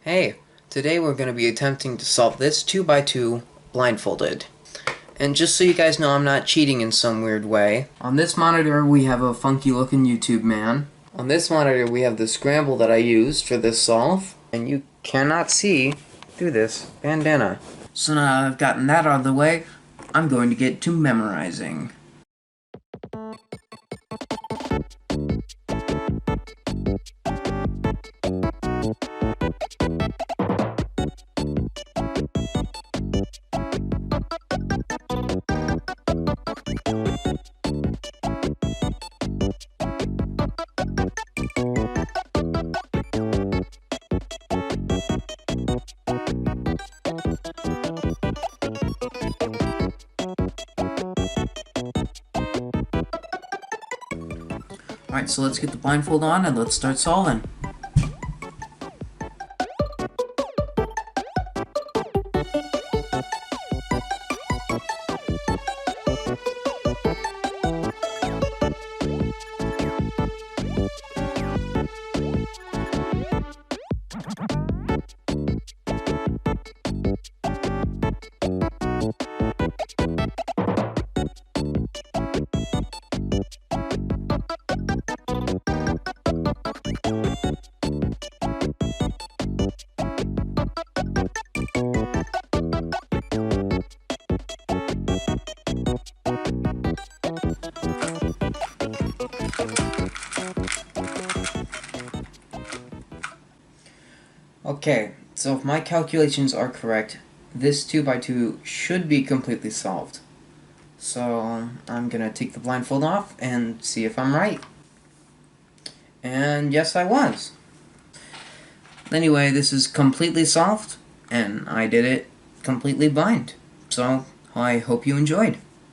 Hey, today we're going to be attempting to solve this 2x2 blindfolded. And just so you guys know I'm not cheating in some weird way, on this monitor we have a funky looking YouTube man. On this monitor we have the scramble that I used for this solve, and you cannot see through this bandana. So now I've gotten that out of the way, I'm going to get to memorizing. Alright, so let's get the blindfold on and let's start solving. Okay, so if my calculations are correct, this 2x2 should be completely solved. So I'm gonna take the blindfold off and see if I'm right. And yes, I was. Anyway, this is completely solved, and I did it completely blind. So I hope you enjoyed.